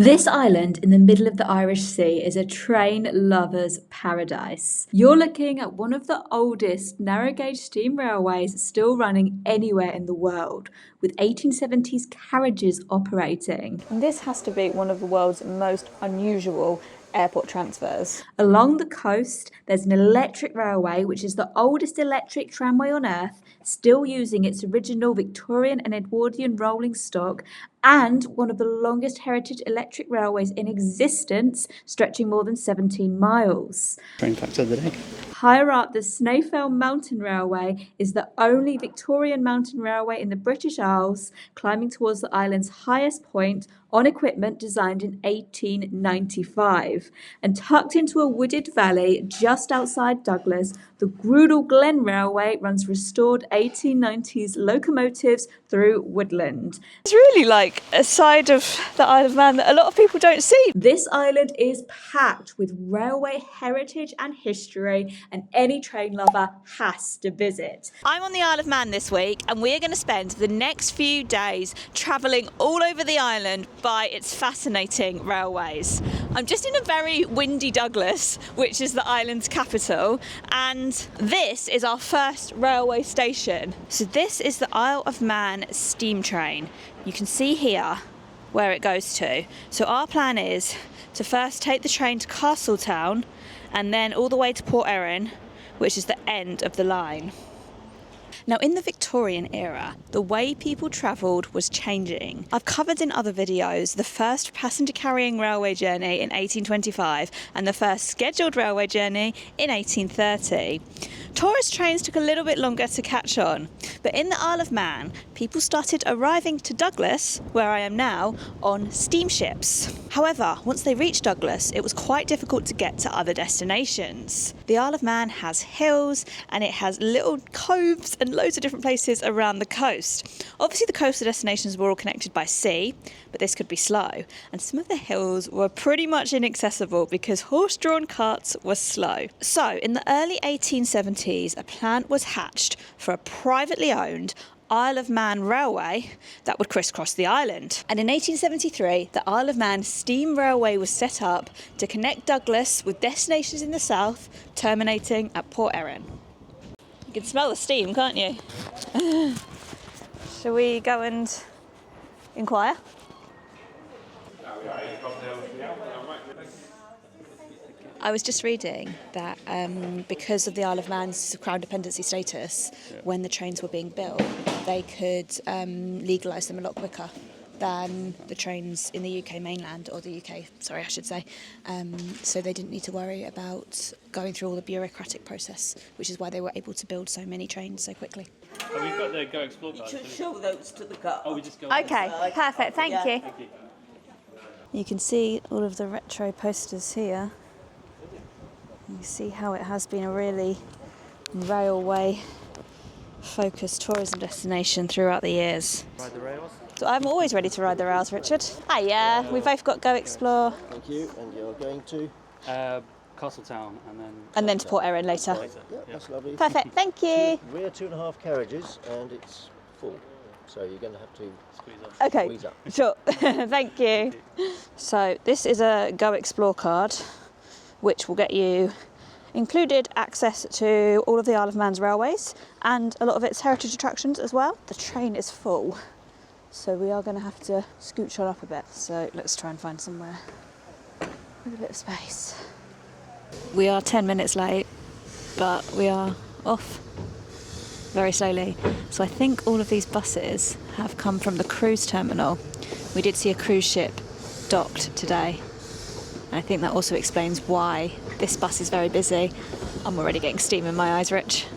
This island in the middle of the Irish Sea is a train lover's paradise. You're looking at one of the oldest narrow gauge steam railways still running anywhere in the world, with 1870s carriages operating. And this has to be one of the world's most unusual airport transfers. Along the coast, there's an electric railway, which is the oldest electric tramway on Earth, still using its original Victorian and Edwardian rolling stock, and one of the longest heritage electric railways in existence, stretching more than 17 miles. Train facts of the day. Higher up, the Snaefell Mountain Railway is the only Victorian mountain railway in the British Isles, climbing towards the island's highest point on equipment designed in 1895. And tucked into a wooded valley just outside Douglas, the Groudle Glen Railway runs restored 1890s locomotives through woodland. It's really like a side of the Isle of Man that a lot of people don't see. This island is packed with railway heritage and history, and any train lover has to visit. I'm on the Isle of Man this week, and we're going to spend the next few days travelling all over the island by its fascinating railways. I'm just in a very windy Douglas, which is the island's capital, and this is our first railway station. So this is the Isle of Man steam train. You can see here where it goes to. So our plan is to first take the train to Castletown and then all the way to Port Erin, which is the end of the line. Now, in the Victorian era, the way people travelled was changing. I've covered in other videos the first passenger carrying railway journey in 1825 and the first scheduled railway journey in 1830. Tourist trains took a little bit longer to catch on, but in the Isle of Man, people started arriving to Douglas, where I am now, on steamships. However, once they reached Douglas, it was quite difficult to get to other destinations. The Isle of Man has hills and it has little coves and loads of different places around the coast. Obviously, the coastal destinations were all connected by sea, but this could be slow. And some of the hills were pretty much inaccessible because horse-drawn carts were slow. So, in the early 1870s, a plan was hatched for a privately owned Isle of Man railway that would crisscross the island. And in 1873, the Isle of Man Steam Railway was set up to connect Douglas with destinations in the south, terminating at Port Erin. You can smell the steam, can't you? Shall we go and inquire? I was just reading that because of the Isle of Man's Crown dependency status, when the trains were being built, they could legalise them a lot quicker than the trains in the UK mainland, or the UK, sorry, I should say. So they didn't need to worry about going through all the bureaucratic process, which is why they were able to build so many trains so quickly. Oh, we've got the Go Explore card. You should show those to the car. Oh, we just go. Okay, perfect, thank you. Thank you. You can see all of the retro posters here. You can see how it has been a really railway-focused tourism destination throughout the years. Ride the rails. So I'm always ready to ride the rails, Richard. Hiya, we both got Go Explore. Thank you, and you're going to? Castletown And then to Port Erin later. Yeah, that's lovely. Perfect, thank you. Rear 2.5 carriages, and it's full, so you're going to have to squeeze up. Okay, squeeze up. sure, thank you. So this is a Go Explore card, which will get you included access to all of the Isle of Man's railways and a lot of its heritage attractions as well. The train is full, so we are going to have to scooch on up a bit. So let's try and find somewhere with a bit of space. We are 10 minutes late, but we are off very slowly. So I think all of these buses have come from the cruise terminal. We did see a cruise ship docked today. And I think that also explains why this bus is very busy. I'm already getting steam in my eyes, Rich.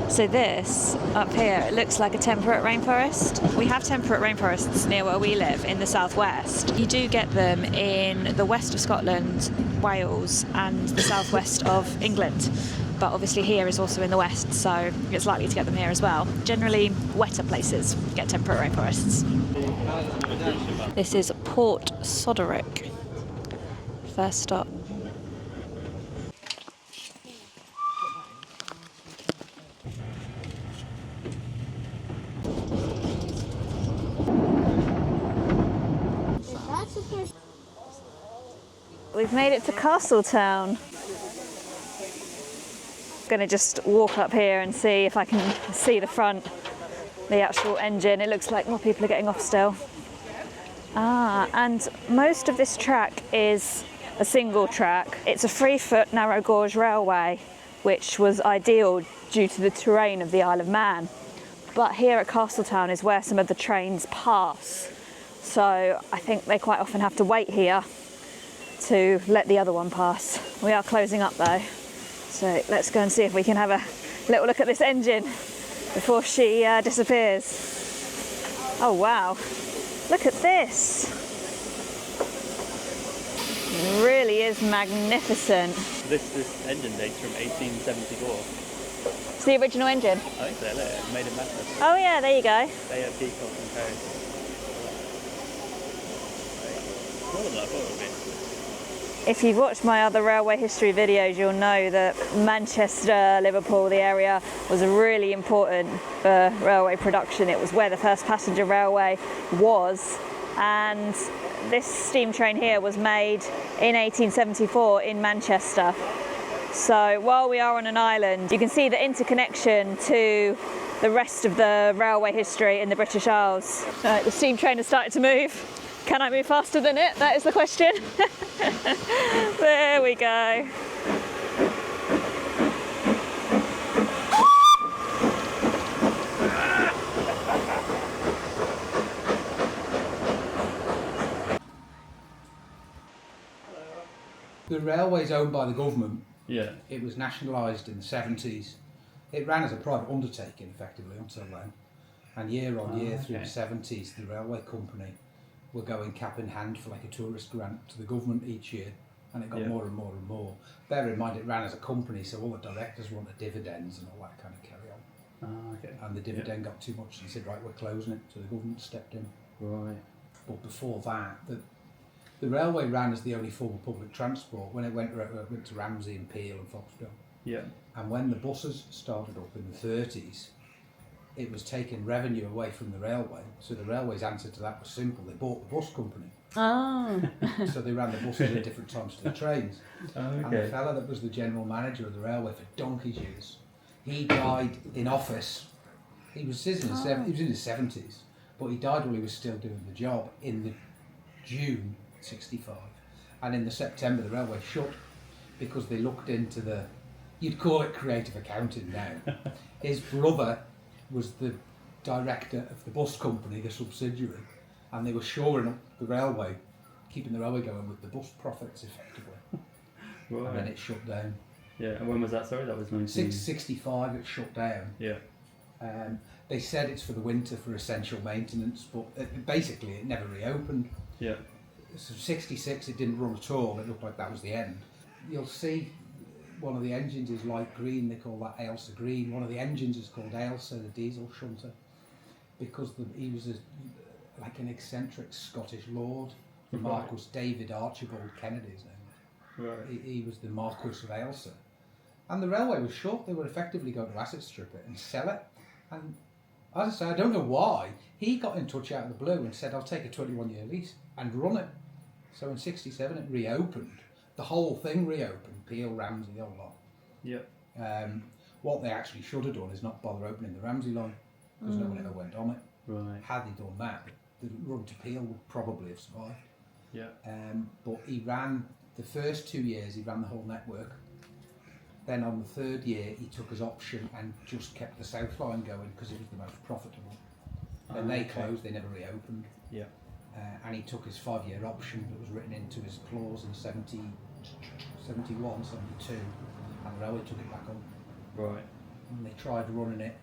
So this, up here, it looks like a temperate rainforest. We have temperate rainforests near where we live in the southwest. You do get them in the west of Scotland, Wales, and the southwest of England. But obviously here is also in the west, so it's likely to get them here as well. Generally, wetter places get temperate rainforests. This is Port Soderick. First stop. we've made it to Castletown. Gonna just walk up here and see if I can see the front, the actual engine. It looks like more people are getting off still. And most of this track is a single track. It's a 3-foot narrow gauge railway, which was ideal due to the terrain of the Isle of Man. But here at Castletown is where some of the trains pass. So I think they quite often have to wait here to let the other one pass. We are closing up though. So let's go and see if we can have a little look at this engine before she disappears. Oh wow, look at this. It really is magnificent. This engine dates from 1874. It's the original engine? I think so, look, it's made in Manchester. Oh yeah, there you go. They have peacock and carriages. More than I thought it would be. If you've watched my other railway history videos, you'll know that Manchester, Liverpool, the area was really important for railway production. It was where the first passenger railway was, and this steam train here was made in 1874 in Manchester. So while we are on an island, you can see the interconnection to the rest of the railway history in the British Isles. The steam train has started to move. Can I move faster than it? That is the question. There we go. The railway is owned by the government. Yeah. It was nationalised in the 70s. It ran as a private undertaking effectively until then. And year on year through the 70s, the railway company were going cap in hand for like a tourist grant to the government each year. And it got more and more and more. Bear in mind it ran as a company, so all the directors wanted dividends and all that kind of carry on. Okay. And the dividend got too much and said, right, we're closing it. So the government stepped in. Right. But before that, the railway ran as the only form of public transport when it went to Ramsey and Peel and Foxdale. Yeah. And when the buses started up in the 30s, it was taking revenue away from the railway. So the railway's answer to that was simple. They bought the bus company. Oh. So they ran the buses at different times to the trains. Okay. And the fella that was the general manager of the railway for donkey's years, he died in office. He was in his 70s, but he died while he was still doing the job in the June 65. And in the September the railway shut because they looked into you'd call it creative accounting now. His brother was the director of the bus company, the subsidiary, and they were shoring up the railway, keeping the railway going with the bus profits effectively. Right. And then it shut down. Yeah, and when was that, sorry? That was 1965 it shut down. Yeah. They said it's for the winter for essential maintenance, but basically it never reopened. Yeah. So 66 it didn't run at all, it looked like that was the end. You'll see one of the engines is light green, they call that Ailsa green. One of the engines is called Ailsa, the diesel shunter, because he was like an eccentric Scottish lord. The Marquis David Archibald Kennedy's name. Right. He was the Marquis of Ailsa. And the railway was shut, they were effectively going to asset strip it and sell it. And as I say, I don't know why, he got in touch out of the blue and said, I'll take a 21-year lease and run it. So in 67 it reopened. The whole thing reopened, Peel, Ramsey, the whole lot. Yeah. What they actually should have done is not bother opening the Ramsey line, because no one ever went on it. Right. Had they done that, the run to Peel would probably have survived. Yeah. But he ran, the first 2 years, he ran the whole network. Then on the third year, he took his option and just kept the South Line going because it was the most profitable. Then they closed, they never reopened. Yeah. And he took his 5-year option that was written into his clause in 71, 72, and the railway took it back on. Right. And they tried running it.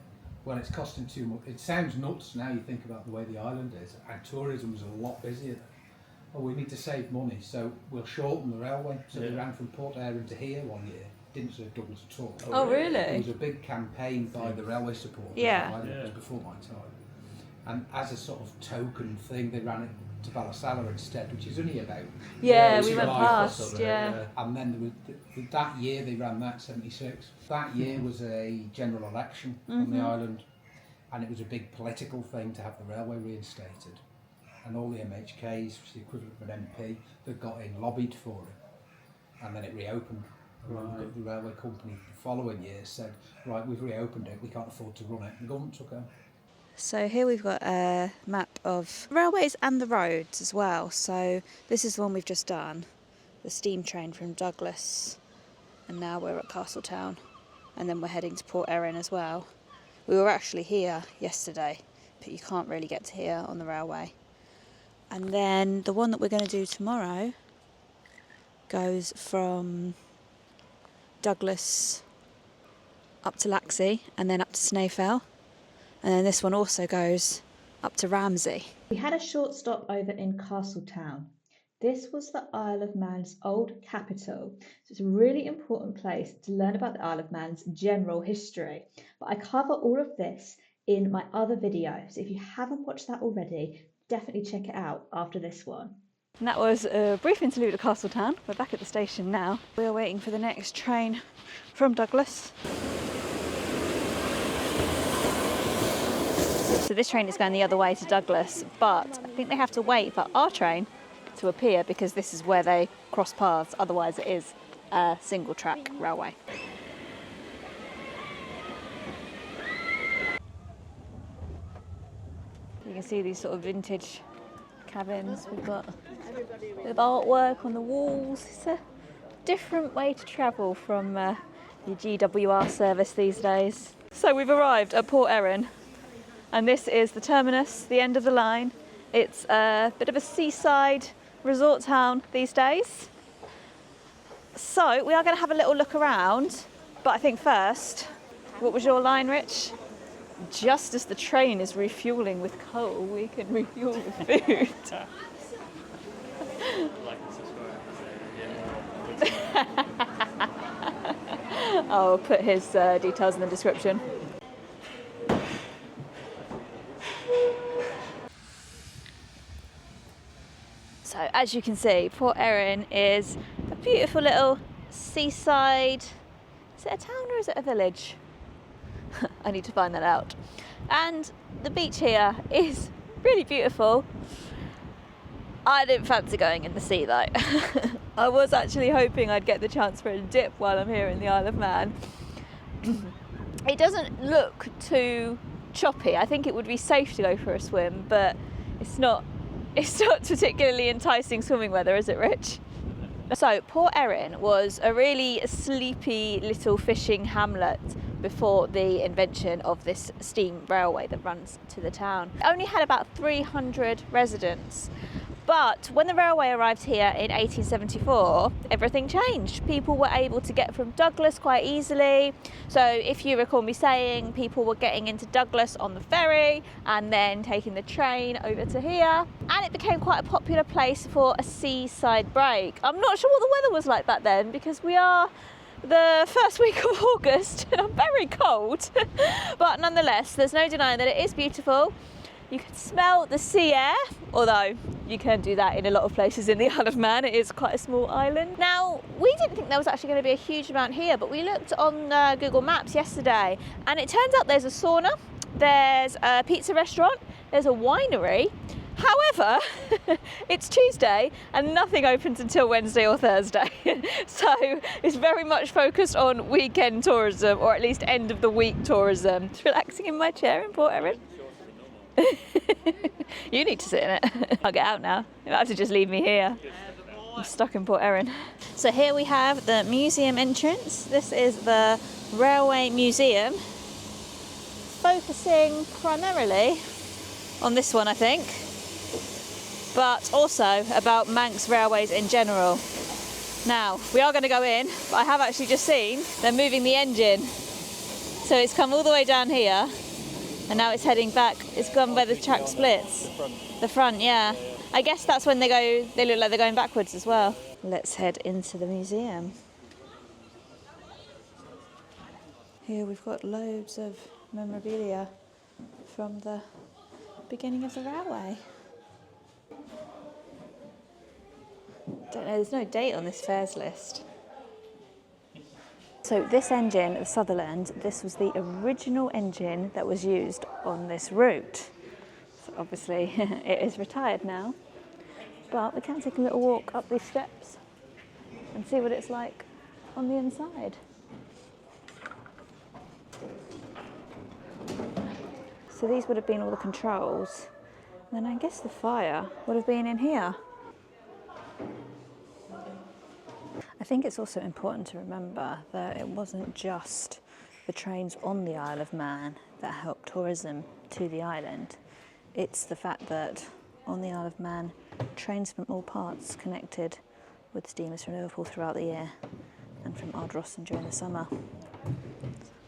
Well, it's costing too much. It sounds nuts now you think about the way the island is, and tourism was a lot busier. Oh, we need to save money, so we'll shorten the railway. So they ran from Port Erin to here one year. Didn't serve Douglas at all. Oh, really? It was a big campaign by the railway supporters. Yeah. It was before my time. And as a sort of token thing, they ran it to Ballasalla instead, which is only about... Yeah, we went past, yeah. And then there was, that year they ran that, 76. That year was a general election on the island, and it was a big political thing to have the railway reinstated. And all the MHKs, which is the equivalent of an MP, that got in lobbied for it. and then it reopened. Right. The railway company the following year said, right, we've reopened it, we can't afford to run it. The government took over. So here we've got a map of railways and the roads as well. So this is the one we've just done, the steam train from Douglas, and now we're at Castletown, and then we're heading to Port Erin as well. We were actually here yesterday, but you can't really get to here on the railway. And then the one that we're going to do tomorrow goes from Douglas up to Laxey and then up to Snaefell. And then this one also goes up to Ramsey. We had a short stop over in Castletown. This was the Isle of Man's old capital, so it's a really important place to learn about the Isle of Man's general history. But I cover all of this in my other video, so if you haven't watched that already, definitely check it out after this one. And that was a brief interlude at Castletown. We're back at the station now. We are waiting for the next train from Douglas. So this train is going the other way to Douglas, but I think they have to wait for our train to appear because this is where they cross paths. Otherwise it is a single track railway. You can see these sort of vintage cabins. We've got a bit of artwork on the walls. It's a different way to travel from your GWR service these days. So we've arrived at Port Erin, and this is the terminus, the end of the line. It's a bit of a seaside resort town these days. So we are going to have a little look around, but I think first, what was your line, Rich? Just as the train is refuelling with coal, we can refuel with food. I'll put his details in the description. So as you can see, Port Erin is a beautiful little seaside. Is it a town or is it a village? I need to find that out. And the beach here is really beautiful. I didn't fancy going in the sea though. I was actually hoping I'd get the chance for a dip while I'm here in the Isle of Man. It doesn't look too choppy. I think it would be safe to go for a swim, but it's not particularly enticing swimming weather, is it, Rich? So Port Erin was a really sleepy little fishing hamlet before the invention of this steam railway that runs to the town. It only had about 300 residents. But when the railway arrived here in 1874, everything changed. People were able to get from Douglas quite easily. So if you recall me saying, people were getting into Douglas on the ferry and then taking the train over to here. And it became quite a popular place for a seaside break. I'm not sure what the weather was like back then because we are the first week of August and I'm very cold. But nonetheless, there's no denying that it is beautiful. You can smell the sea air, although you can do that in a lot of places in the Isle of Man. It is quite a small island. Now, we didn't think there was actually going to be a huge amount here, but we looked on Google Maps yesterday, and it turns out there's a sauna, there's a pizza restaurant, there's a winery. However, it's Tuesday and nothing opens until Wednesday or Thursday. So it's very much focused on weekend tourism, or at least end of the week tourism. Just relaxing in my chair in Port Erin. You need to sit in it. I'll get out now. You'll have to just leave me here. I'm stuck in Port Erin. So here we have the museum entrance. This is the Railway Museum, focusing primarily on this one, I think, but also about Manx railways in general. Now, we are going to go in, but I have actually just seen they're moving the engine. So it's come all the way down here. And now it's heading back. It's gone where the track splits. The front, yeah. I guess that's when they look like they're going backwards as well. Let's head into the museum. Here we've got loads of memorabilia from the beginning of the railway. Don't know, there's no date on this fares list. So this engine, the Sutherland, this was the original engine that was used on this route. So obviously it is retired now, but we can take a little walk up these steps and see what it's like on the inside. So these would have been all the controls. Then I guess the fire would have been in here. I think it's also important to remember that it wasn't just the trains on the Isle of Man that helped tourism to the island. It's the fact that on the Isle of Man, trains from all parts connected with steamers from Liverpool throughout the year and from Ardrossan during the summer.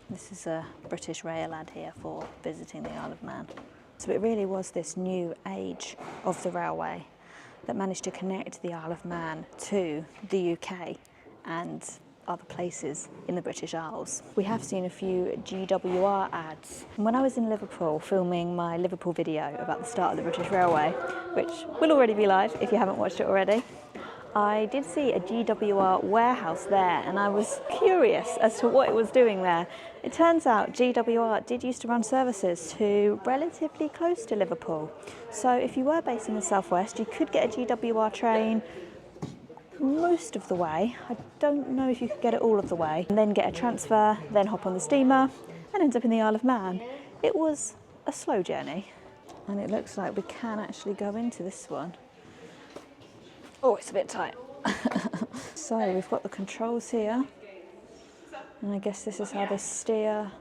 This is a British rail ad here for visiting the Isle of Man. So it really was this new age of the railway that managed to connect the Isle of Man to the UK and other places in the British Isles. We have seen a few GWR ads. And when I was in Liverpool filming my Liverpool video about the start of the British Railway, which will already be live if you haven't watched it already, I did see a GWR warehouse there and I was curious as to what it was doing there. It turns out GWR did used to run services to relatively close to Liverpool. So if you were based in the southwest, you could get a GWR train most of the way. I don't know if you could get it all of the way. And then get a transfer, then hop on the steamer and end up in the Isle of Man. It was a slow journey and it looks like we can actually go into this one. Oh, it's a bit tight. So we've got the controls here. And I guess this is how they steer,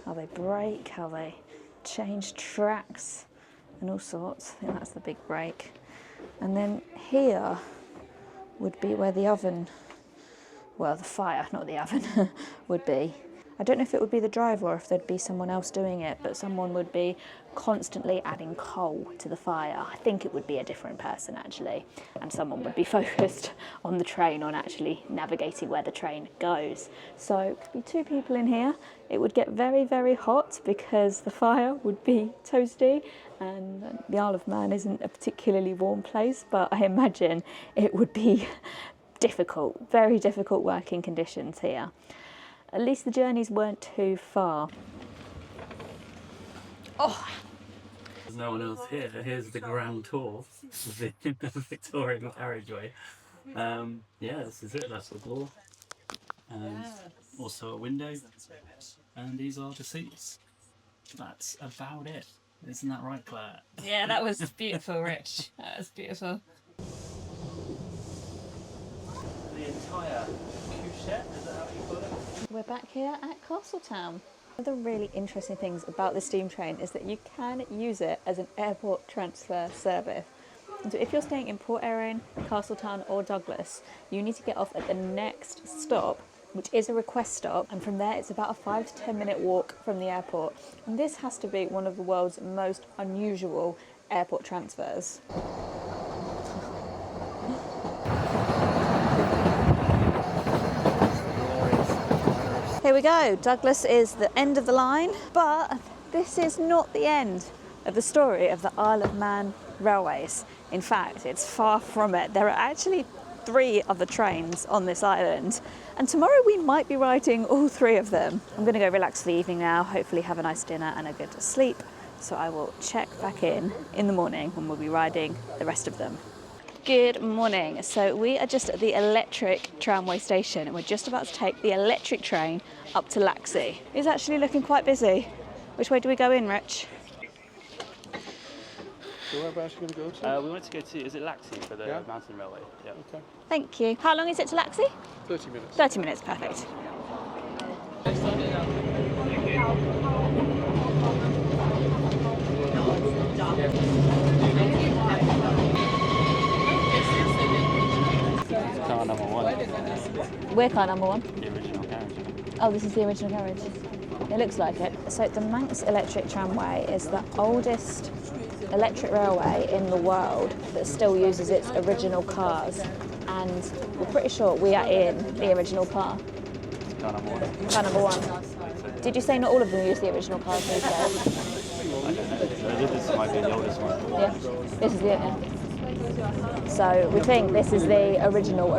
how they brake, how they change tracks and all sorts. I think that's the big brake. And then here would be where the oven, well, the fire, not the oven, would be. I don't know if it would be the driver or if there'd be someone else doing it, but someone would be constantly adding coal to the fire. I think it would be a different person actually, and someone would be focused on the train, on actually navigating where the train goes. So it could be two people in here. It would get very, very hot because the fire would be toasty, and the Isle of Man isn't a particularly warm place, but I imagine it would be difficult, very difficult working conditions here. At least the journeys weren't too far. Oh! There's no one else here. Here's the grand tour of the Victorian carriageway. Yeah, this is it. That's the door. And also a window. And these are the seats. That's about it. Isn't that right, Claire? Yeah, that was beautiful, Rich. That was beautiful. The entire couchette, is that how you call it? We're back here at Castletown. One of the really interesting things about the steam train is that you can use it as an airport transfer service. And so if you're staying in Port Erin, Castletown or Douglas, you need to get off at the next stop, which is a request stop, and from there it's about a 5 to 10 minute walk from the airport. And this has to be one of the world's most unusual airport transfers. Here we go, Douglas is the end of the line, but this is not the end of the story of the Isle of Man railways. In fact, it's far from it. There are actually 3 other trains on this island, and tomorrow we might be riding all 3 of them. I'm going to go relax for the evening now, hopefully have a nice dinner and a good sleep, so I will check back in the morning when we'll be riding the rest of them. Good morning. So we are just at the electric tramway station and we're just about to take the electric train up to Laxey. It's actually looking quite busy. Which way do we go in, Rich? So whereabouts are you going to go to? We want to go to, is it Laxey for the mountain railway? Yeah. Okay. Thank you. How long is it to Laxey? 30 minutes. 30 minutes, perfect. Car number 1. We're car number 1. The original carriage. Oh, this is the original carriage. It looks like it. So the Manx Electric Tramway is the oldest electric railway in the world that still uses its original cars. And we're pretty sure we are in the original car. Car number 1. Car number 1. Did you say not all of them use the original cars these days? I don't know. This might be the oldest one. Yeah, this is the So we think this is the original.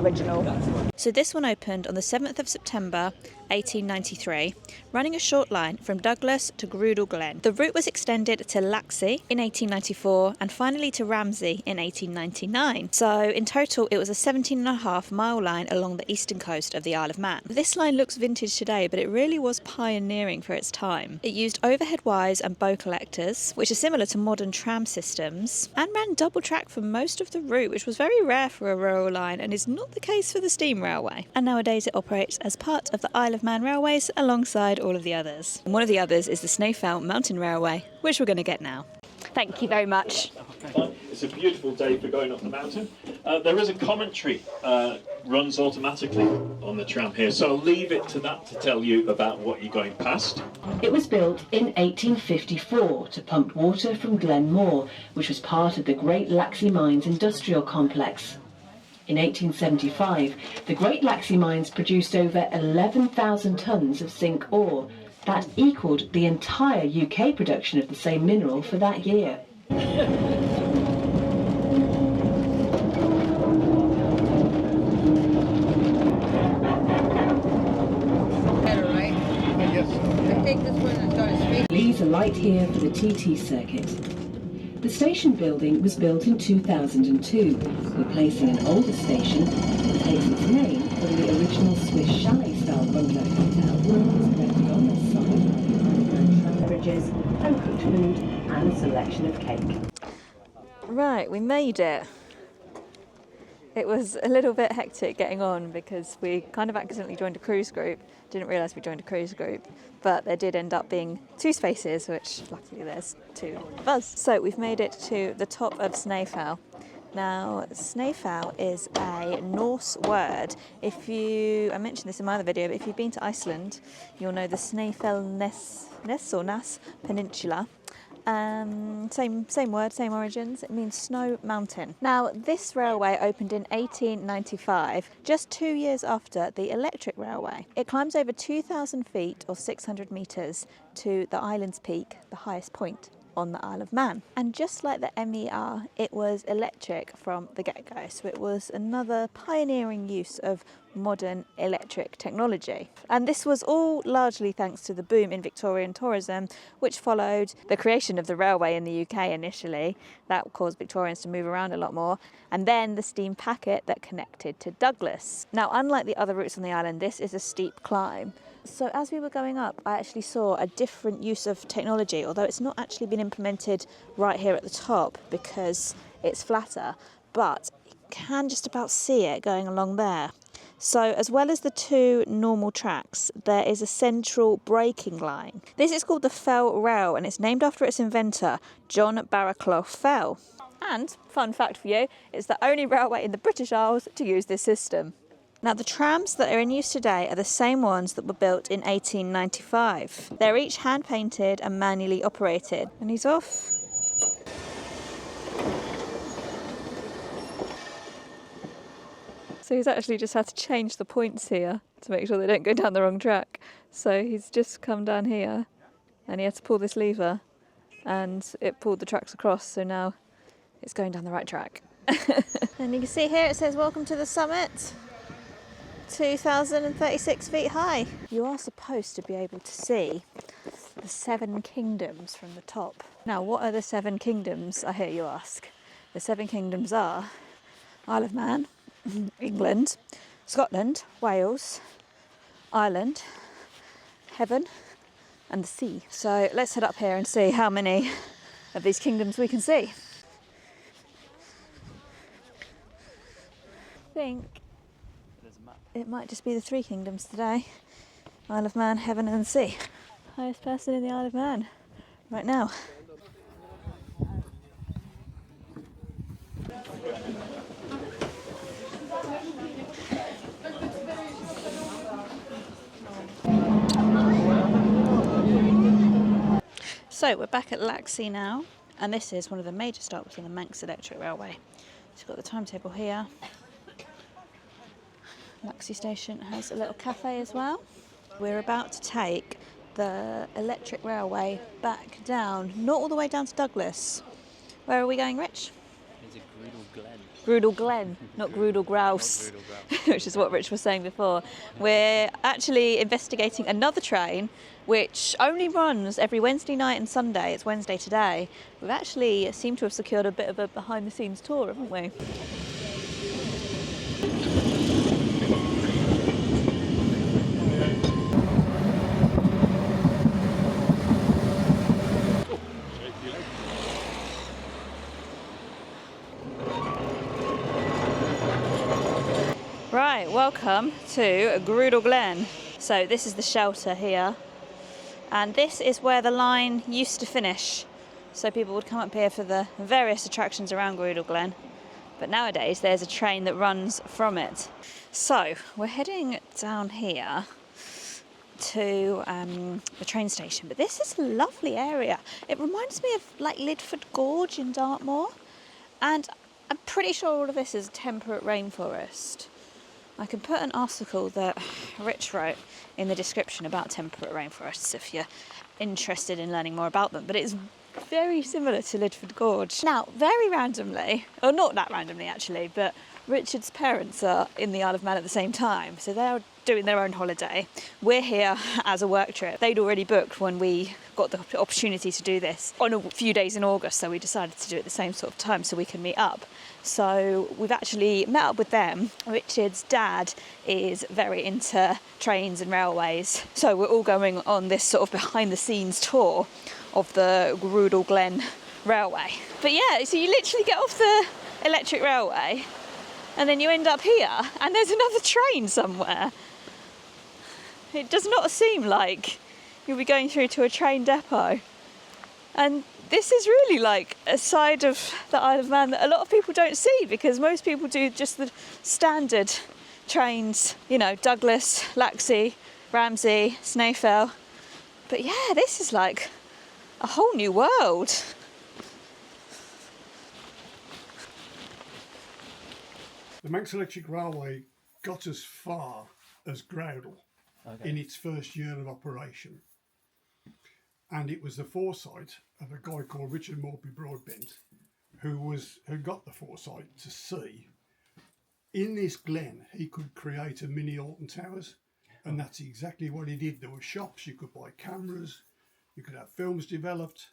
So this one opened on the 7th of September 1893, running a short line from Douglas to Groudle Glen. The route was extended to Laxey in 1894 and finally to Ramsey in 1899. So in total it was a 17.5-mile line along the eastern coast of the Isle of Man. This line looks vintage today, but it really was pioneering for its time. It used overhead wires and bow collectors, which are similar to modern tram systems, and ran double track for most of the route, which was very rare for a rural line and is not the case for the steam railway. And nowadays it operates as part of the Isle of Man railways alongside all of the others. And one of the others is the Snaefell Mountain Railway, which we're going to get now. Thank you very much. It's a beautiful day for going up the mountain. There is a commentary runs automatically on the tram here, so I'll leave it to that to tell you about what you're going past. It was built in 1854 to pump water from Glen More, which was part of the Great Laxey Mines industrial complex. In 1875, the Great Laxey Mines produced over 11,000 tonnes of zinc ore. That equalled the entire UK production of the same mineral for that year. Please alight here for the TT circuit. The station building was built in 2002, replacing an older station that takes its name from the original Swiss chalet-style bungalow fit-out that was erected on this site, and beverages, and cooked food, and a selection of cake. Right, we made it. It was a little bit hectic getting on because we kind of accidentally joined a cruise group. Didn't realise we joined a cruise group, but there did end up being 2 spaces, which luckily there's 2 of us. So we've made it to the top of Snaefell. Now, Snaefell is a Norse word. I mentioned this in my other video, but if you've been to Iceland, you'll know the Snaefell Ness Peninsula. Same word, same origins. It means snow mountain. Now, this railway opened in 1895, just 2 years after the electric railway. It climbs over 2,000 feet or 600 metres to the island's peak, the highest point on the Isle of Man. And just like the MER, it was electric from the get-go. So it was another pioneering use of modern electric technology. And this was all largely thanks to the boom in Victorian tourism, which followed the creation of the railway in the UK initially. That caused Victorians to move around a lot more. And then the steam packet that connected to Douglas. Now, unlike the other routes on the island, this is a steep climb. So as we were going up, I actually saw a different use of technology, although it's not actually been implemented right here at the top because it's flatter, but you can just about see it going along there. So as well as the 2 normal tracks, there is a central braking line. This is called the Fell Rail, and it's named after its inventor, John Barraclough Fell. And, fun fact for you, it's the only railway in the British Isles to use this system. Now, the trams that are in use today are the same ones that were built in 1895. They're each hand-painted and manually operated. And he's off. So he's actually just had to change the points here to make sure they don't go down the wrong track. So he's just come down here and he had to pull this lever and it pulled the tracks across, so now it's going down the right track. And you can see here it says, "Welcome to the summit." 2,036 feet high. You are supposed to be able to see the 7 kingdoms from the top. Now, what are the 7 kingdoms, I hear you ask? The 7 kingdoms are Isle of Man, England, Scotland, Wales, Ireland, Heaven, and the sea. So let's head up here and see how many of these kingdoms we can see. I think it might just be the 3 kingdoms today. Isle of Man, Heaven and the Sea. Highest person in the Isle of Man right now. So we're back at Laxey now, and this is one of the major stops on the Manx Electric Railway. So we've got the timetable here. Laxey station has a little cafe as well. We're about to take the electric railway back down, not all the way down to Douglas. Where are we going, Rich? It's a Groudle Glen. Groudle Glen, not Groudle Grouse, Not Groudle Grouse. which is what Rich was saying before. We're actually investigating another train which only runs every Wednesday night and Sunday. It's Wednesday today. We've actually seemed to have secured a bit of a behind-the-scenes tour, haven't we? Right, welcome to Groudle Glen. So this is the shelter here, and this is where the line used to finish. So people would come up here for the various attractions around Groudle Glen, but nowadays there's a train that runs from it. So we're heading down here to the train station, but this is a lovely area. It reminds me of like Lidford Gorge in Dartmoor, and I'm pretty sure all of this is temperate rainforest. I can put an article that Rich wrote in the description about temperate rainforests if you're interested in learning more about them, but it's very similar to Lidford Gorge. Now, very randomly, or not that randomly actually, but Richard's parents are in the Isle of Man at the same time, so they're doing their own holiday. We're here as a work trip. They'd already booked when we got the opportunity to do this on a few days in August, so we decided to do it at the same sort of time so we can meet up. So we've actually met up with them. Richard's dad is very into trains and railways, so we're all going on this sort of behind the scenes tour of the Groudle Glen Railway. But yeah, so you literally get off the electric railway and then you end up here and there's another train somewhere. It does not seem like you'll be going through to a train depot. And this is really like a side of the Isle of Man that a lot of people don't see, because most people do just the standard trains, you know, Douglas, Laxey, Ramsey, Snaefell. But yeah, this is like a whole new world. The Manx Electric Railway got as far as Groudle in its first year of operation. And it was the foresight of a guy called Richard Morphy Broadbent who got the foresight to see in this glen he could create a mini Alton Towers, and that's exactly what he did. There were shops, you could buy cameras, you could have films developed,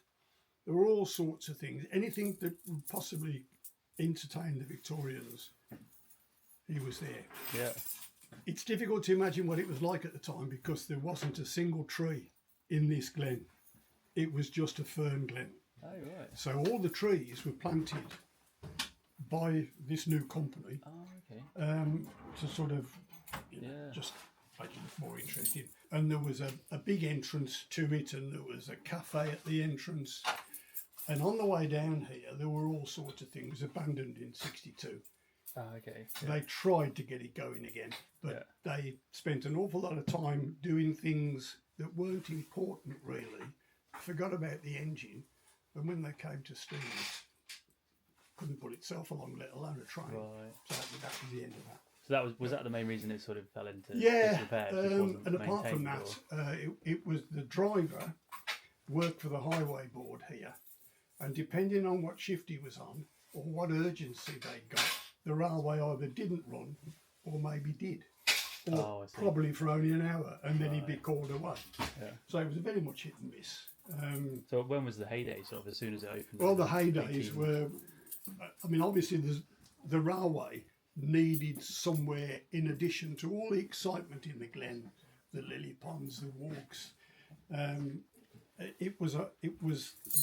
there were all sorts of things, anything that would possibly entertain the Victorians, he was there. Yeah. It's difficult to imagine what it was like at the time because there wasn't a single tree in this glen. It was just a fern glen. Oh, right. So all the trees were planted by this new company to sort of just make it more interesting. And there was a big entrance to it, and there was a cafe at the entrance. And on the way down here, there were all sorts of things abandoned in '62. Okay. They tried to get it going again, but they spent an awful lot of time doing things that weren't important really, forgot about the engine, and when they came to steam, couldn't put itself along, let alone a train. Right. So that was the end of that. So was that the main reason it sort of fell into disrepair? And apart from that, it was the driver worked for the highway board here, and depending on what shift he was on or what urgency they got, the railway either didn't run or maybe did, or probably for only an hour, and then he'd be called away. Yeah. So it was very much hit and miss. So when was the heyday, sort of as soon as it opened? Well, the heydays were, I mean, obviously the railway needed somewhere in addition to all the excitement in the glen, the lily ponds, the walks. It was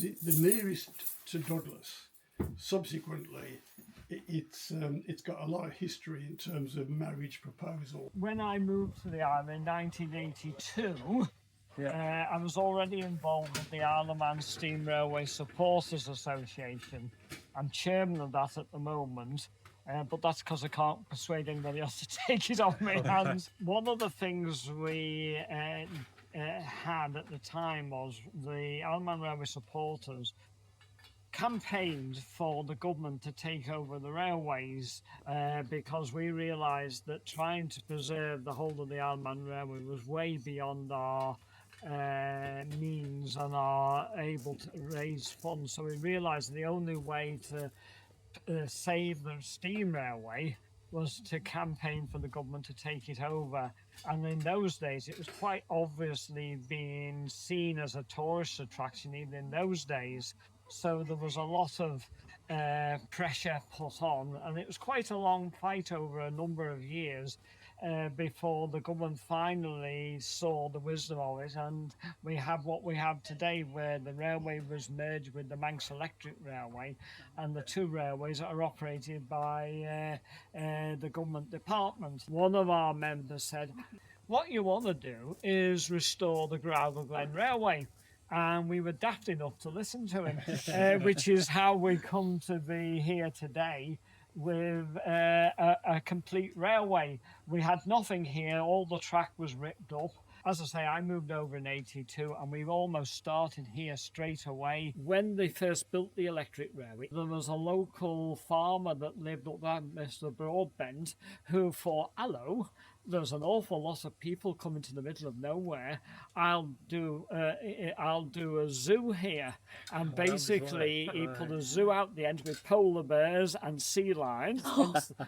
the nearest to Douglas. Subsequently, it's got a lot of history in terms of marriage proposal. When I moved to the Isle in 1982, I was already involved with the Isle of Man Steam Railway Supporters Association. I'm chairman of that at the moment, but that's because I can't persuade anybody else to take it off me. And one of the things we had at the time was the Isle of Man Railway Supporters campaigned for the government to take over the railways because we realised that trying to preserve the whole of the Isle of Man Railway was way beyond our means and are able to raise funds. So we realised the only way to save the steam railway was to campaign for the government to take it over. And in those days, it was quite obviously being seen as a tourist attraction, even in those days. So there was a lot of pressure put on, and it was quite a long fight over a number of years before the government finally saw the wisdom of it, and we have what we have today, where the railway was merged with the Manx Electric Railway, and the two railways are operated by the government department. One of our members said, what you want to do is restore the Groudle Glen Railway. And we were daft enough to listen to him, which is how we come to be here today with a complete railway. We had nothing here, all the track was ripped up. As I say, I moved over in '82 and we almost started here straight away. When they first built the electric railway, there was a local farmer that lived up there, Mr. Broadbent, who thought, hello, there's an awful lot of people coming to the middle of nowhere. I'll do a zoo here, and basically he put a zoo out the end with polar bears and sea lions.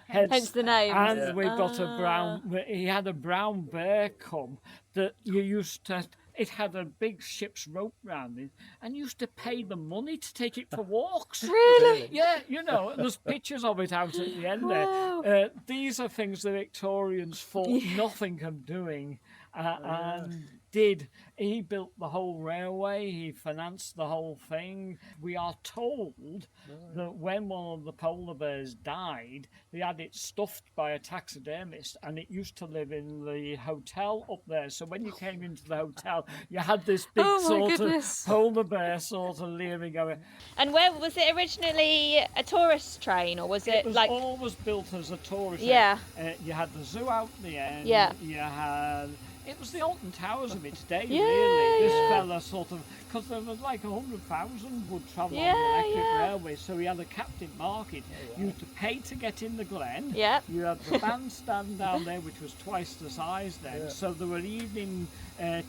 Hence the name. And we've got a brown. He had a brown bear come that you used to. It had a big ship's rope round it, and used to pay them money to take it for walks. Really? Yeah, you know, there's pictures of it out at the end there. These are things the Victorians thought nothing of doing, and did. He built the whole railway, he financed the whole thing. We are told that when one of the polar bears died, they had it stuffed by a taxidermist, and it used to live in the hotel up there. So when you came into the hotel, you had this big sort of polar bear sort of living over. And where was it originally a tourist train, or was it was like always built as a tourist? Yeah. You had the zoo out the end. Yeah. You had. It was the Alton Towers of its day, Yeah, really. This yeah. fella sort of, because there was like 100,000 would travel on the electric railway, so he had a captive market. You had to pay to get in the Glen. Yeah. You had the bandstand down there, which was twice the size then. Yeah. So there were evening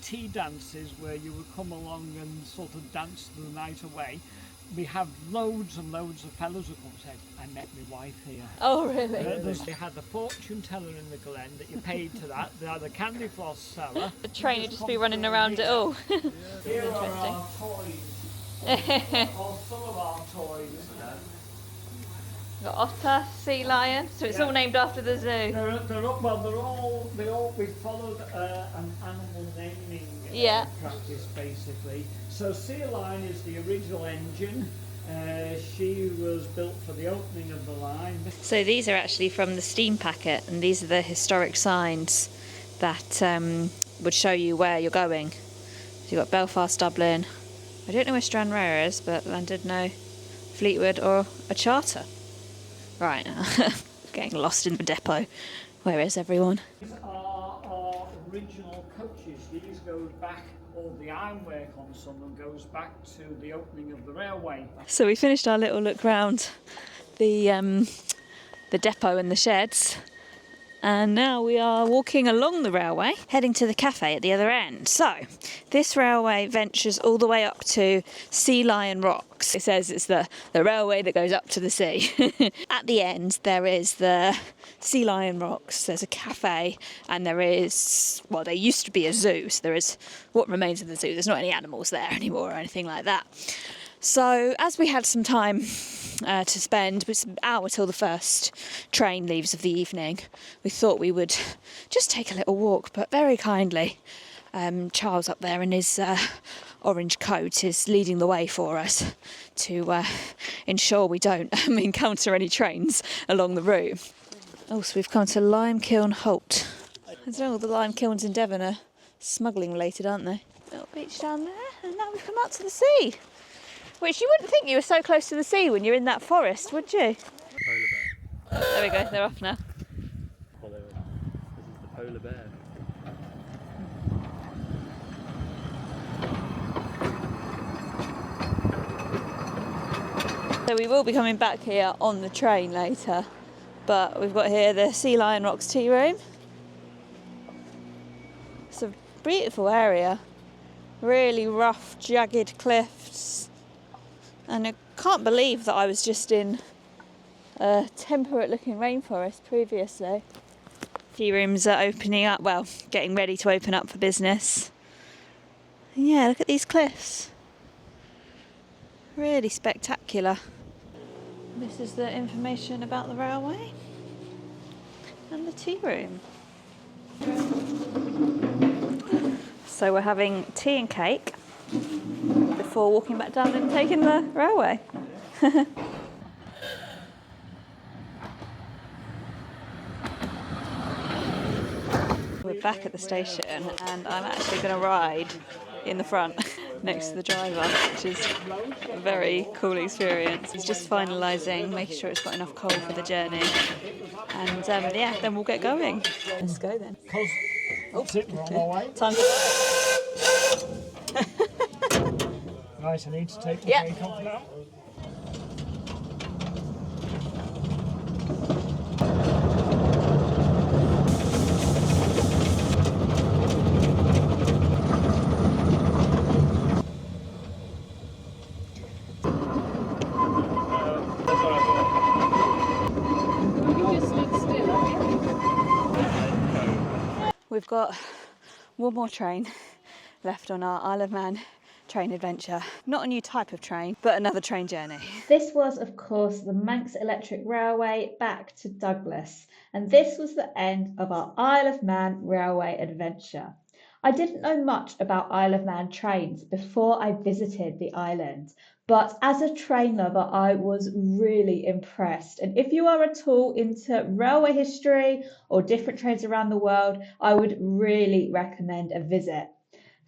tea dances where you would come along and sort of dance the night away. We have loads and loads of fellows who come and say, I met my wife here. Oh, really? They had a fortune teller in the Glen that you paid to that. They had a candy floss seller. The train would just be running around it all. Here are our toys. Or some of our toys. Got otter, sea lion, so it's all named after the zoo. We followed an animal naming practice basically. So sea lion is the original engine. She was built for the opening of the line. So these are actually from the steam packet, and these are the historic signs that would show you where you're going. So you've got Belfast, Dublin. I don't know where Stranraer is, but I did know Fleetwood or a charter. Right, getting lost in the depot. Where is everyone? These are our original coaches. These go back, all the ironwork on some of them goes back to the opening of the railway. So we finished our little look round the depot and the sheds, and now we are walking along the railway, heading to the cafe at the other end. So this railway ventures all the way up to Sea Lion Rocks. It says it's the railway that goes up to the sea. At the end there is the Sea Lion Rocks, there's a cafe, and there is, well, there used to be a zoo, so there is what remains of the zoo. There's not any animals there anymore or anything like that. So as we had some time to spend, it's an hour till the first train leaves of the evening, we thought we would just take a little walk, but very kindly Charles up there in his orange coat is leading the way for us to ensure we don't encounter any trains along the route. Oh, so we've come to Lime Kiln Holt. I don't know, all the lime kilns in Devon are smuggling related, aren't they? Little beach down there, and now we've come out to the sea. Which you wouldn't think you were so close to the sea when you're in that forest, would you? Polar bear. There we go, they're off now. Well, this is the polar bear. So we will be coming back here on the train later, but we've got here the Sea Lion Rocks tea room. It's a beautiful area, really rough, jagged cliffs. And I can't believe that I was just in a temperate looking rainforest previously. Tea rooms are opening up, well, getting ready to open up for business. And yeah, look at these cliffs. Really spectacular. This is the information about the railway and the tea room. So we're having tea and cake before walking back down and taking the railway. We're back at the station and I'm actually going to ride in the front next to the driver, which is a very cool experience. It's just finalising, making sure it's got enough coal for the journey, and yeah, then we'll get going. Let's go then. Time to Right, I need to take the brake off now. We've got one more train left on our Isle of Man train adventure. Not a new type of train, but another train journey. This was, of course, the Manx Electric Railway back to Douglas, and this was the end of our Isle of Man railway adventure. I didn't know much about Isle of Man trains before I visited the island, but as a train lover, I was really impressed. And if you are at all into railway history or different trains around the world, I would really recommend a visit.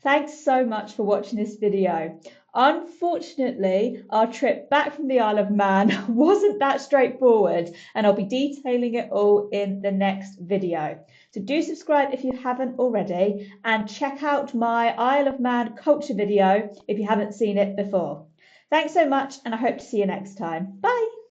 Thanks so much for watching this video. Unfortunately, our trip back from the Isle of Man wasn't that straightforward, and I'll be detailing it all in the next video. So do subscribe if you haven't already, and check out my Isle of Man culture video if you haven't seen it before. Thanks so much, and I hope to see you next time. Bye!